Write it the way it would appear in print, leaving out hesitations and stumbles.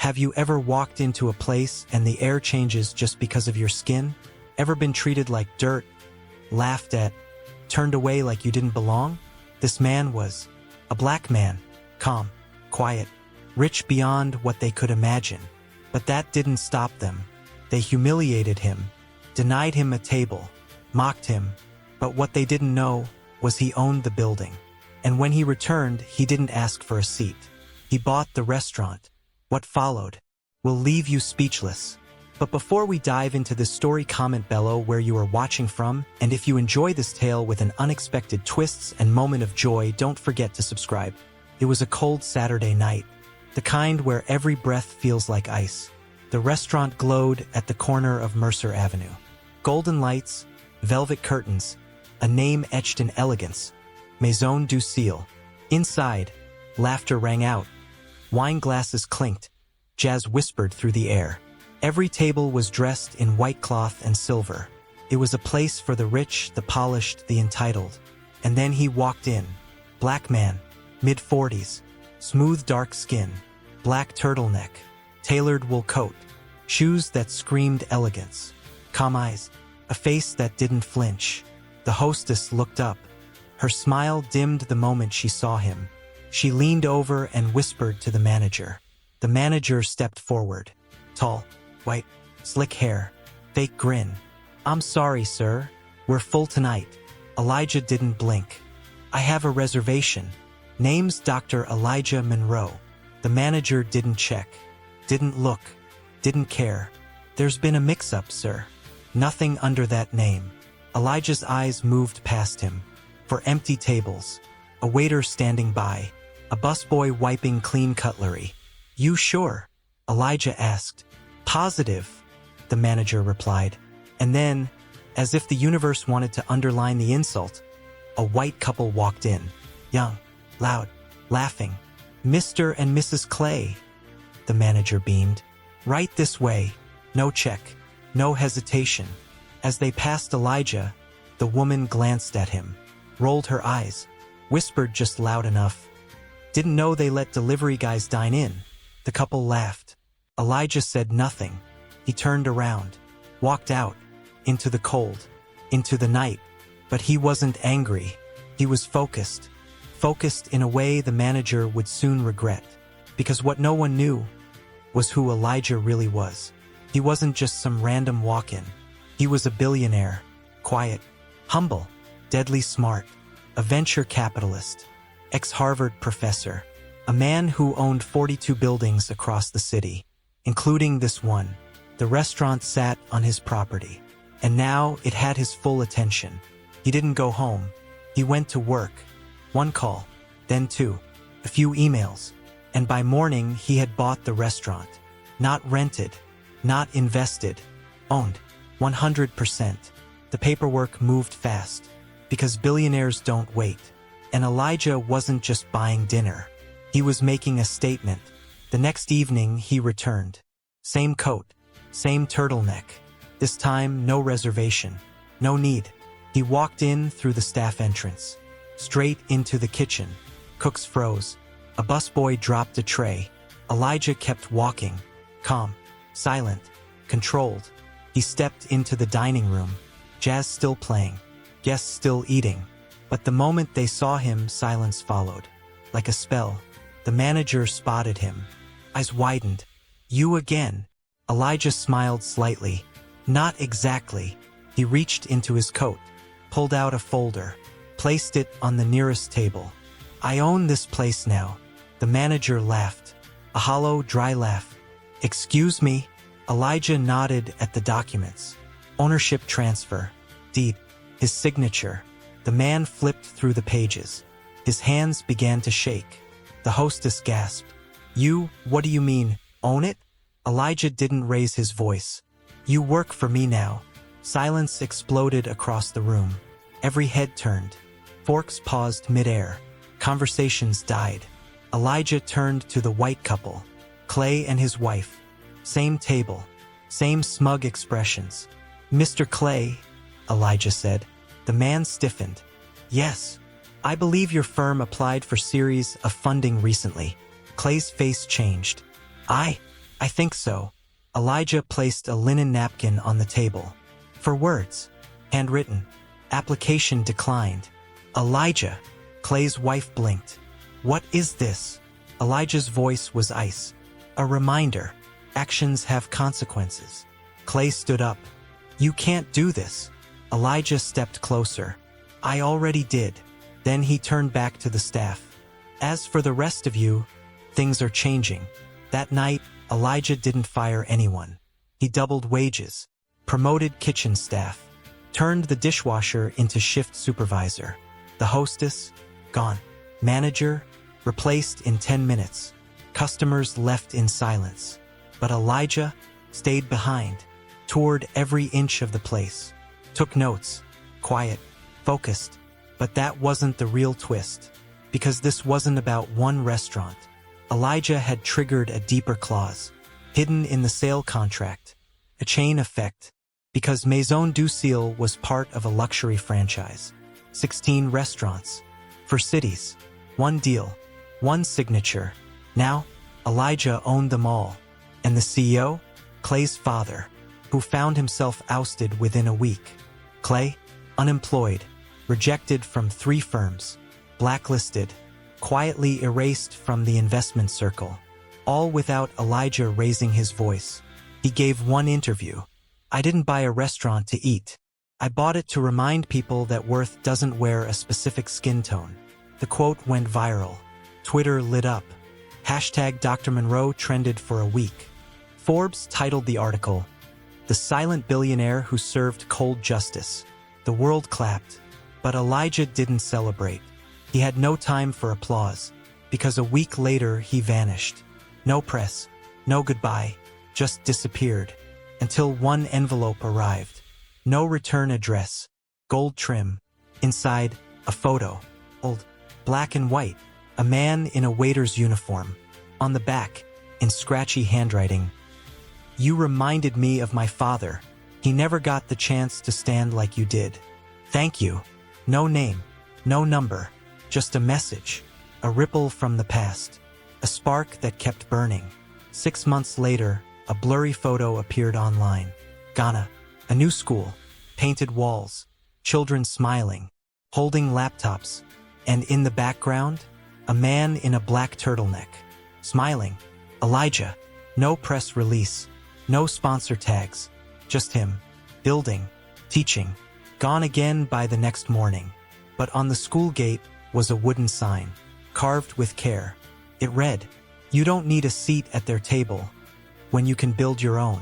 Have you ever walked into a place and the air changes just because of your skin? Ever been treated like dirt, laughed at, turned away like you didn't belong? This man was a black man, calm, quiet, rich beyond what they could imagine. But that didn't stop them. They humiliated him, denied him a table, mocked him, but what they didn't know was he owned the building. And when he returned, he didn't ask for a seat. He bought the restaurant. What followed will leave you speechless. But before we dive into this story, comment below where you are watching from, and if you enjoy this tale with an unexpected twists and moment of joy, don't forget to subscribe. It was a cold Saturday night, the kind where every breath feels like ice. The restaurant glowed at the corner of Mercer Avenue. Golden lights, velvet curtains, a name etched in elegance, Maison du Ciel. Inside, laughter rang out. Wine glasses clinked. Jazz whispered through the air. Every table was dressed in white cloth and silver. It was a place for the rich, the polished, the entitled. And then he walked in. Black man, mid-40s, smooth dark skin, black turtleneck, tailored wool coat, shoes that screamed elegance, calm eyes, a face that didn't flinch. The hostess looked up. Her smile dimmed the moment she saw him. She leaned over and whispered to the manager. The manager stepped forward. Tall, white, slick hair, fake grin. "I'm sorry, sir. We're full tonight." Elijah didn't blink. "I have a reservation. Name's Dr. Elijah Monroe." The manager didn't check, didn't look, didn't care. "There's been a mix-up, sir. Nothing under that name." Elijah's eyes moved past him. For empty tables, a waiter standing by, a busboy wiping clean cutlery. "You sure?" Elijah asked. "Positive," the manager replied. And then, as if the universe wanted to underline the insult, a white couple walked in. Young, loud, laughing. "Mr. and Mrs. Clay," the manager beamed. "Right this way. No check, no hesitation." As they passed Elijah, the woman glanced at him, rolled her eyes, whispered just loud enough. "Didn't know they let delivery guys dine in." The couple laughed. Elijah said nothing. He turned around, walked out, into the cold, into the night. But he wasn't angry. He was focused. Focused in a way the manager would soon regret. Because what no one knew was who Elijah really was. He wasn't just some random walk-in. He was a billionaire, quiet, humble, deadly smart, a venture capitalist, ex-Harvard professor, a man who owned 42 buildings across the city, including this one. The restaurant sat on his property, and now it had his full attention. He didn't go home. He went to work. One call, then two, a few emails, and by morning he had bought the restaurant. Not rented, not invested, owned, 100%. The paperwork moved fast, because billionaires don't wait. And Elijah wasn't just buying dinner. He was making a statement. The next evening he returned. Same coat, same turtleneck. This time no reservation, no need. He walked in through the staff entrance, straight into the kitchen. Cooks froze. A busboy dropped a tray. Elijah kept walking, calm, silent, controlled. He stepped into the dining room, jazz still playing, guests still eating. But the moment they saw him, silence followed. Like a spell, the manager spotted him. Eyes widened. "You again?" Elijah smiled slightly. "Not exactly." He reached into his coat, pulled out a folder, placed it on the nearest table. "I own this place now." The manager laughed, a hollow, dry laugh. "Excuse me?" Elijah nodded at the documents. Ownership transfer, deed, his signature. The man flipped through the pages. His hands began to shake. The hostess gasped. What do you mean, own it?" Elijah didn't raise his voice. "You work for me now." Silence exploded across the room. Every head turned. Forks paused mid-air. Conversations died. Elijah turned to the white couple, Clay and his wife. Same table, same smug expressions. "Mr. Clay," Elijah said. The man stiffened. "Yes, I believe your firm applied for series of funding recently." Clay's face changed. I I think so. Elijah placed a linen napkin on the table. For words. Handwritten. Application declined. Elijah. Clay's wife blinked. What is this? Elijah's voice was ice. A reminder. Actions have consequences. Clay stood up. You can't do this. Elijah stepped closer. I already did. Then he turned back to the staff. As for the rest of you, things are changing. That night, Elijah didn't fire anyone. He doubled wages, promoted kitchen staff, turned the dishwasher into shift supervisor. The hostess, gone. Manager, replaced in 10 minutes. Customers left in silence. But Elijah stayed behind, toured every inch of the place, took notes, quiet, focused. But that wasn't the real twist, because this wasn't about one restaurant. Elijah had triggered a deeper clause, hidden in the sale contract, a chain effect, because Maison du Ciel was part of a luxury franchise. 16 restaurants, for cities, one deal, one signature. Now, Elijah owned them all, and the CEO, Clay's father, who found himself ousted within a week. Clay, unemployed, rejected from 3 firms, blacklisted, quietly erased from the investment circle, all without Elijah raising his voice. He gave one interview. I didn't buy a restaurant to eat. I bought it to remind people that worth doesn't wear a specific skin tone. The quote went viral. Twitter lit up. Hashtag Dr. Monroe trended for a week. Forbes titled the article, "The Silent Billionaire Who Served Cold Justice." The world clapped, but Elijah didn't celebrate. He had no time for applause, because a week later he vanished. No press, no goodbye, just disappeared, until one envelope arrived. No return address, gold trim. Inside, a photo, old, black and white, a man in a waiter's uniform. On the back, in scratchy handwriting, "You reminded me of my father. He never got the chance to stand like you did. Thank you." No name, no number, just a message, a ripple from the past, a spark that kept burning. 6 months later, a blurry photo appeared online. Ghana, a new school, painted walls, children smiling, holding laptops, and in the background, a man in a black turtleneck, smiling. Elijah. No press release, no sponsor tags, just him, building, teaching. Gone again by the next morning. But on the school gate was a wooden sign, carved with care. It read, "You don't need a seat at their table when you can build your own."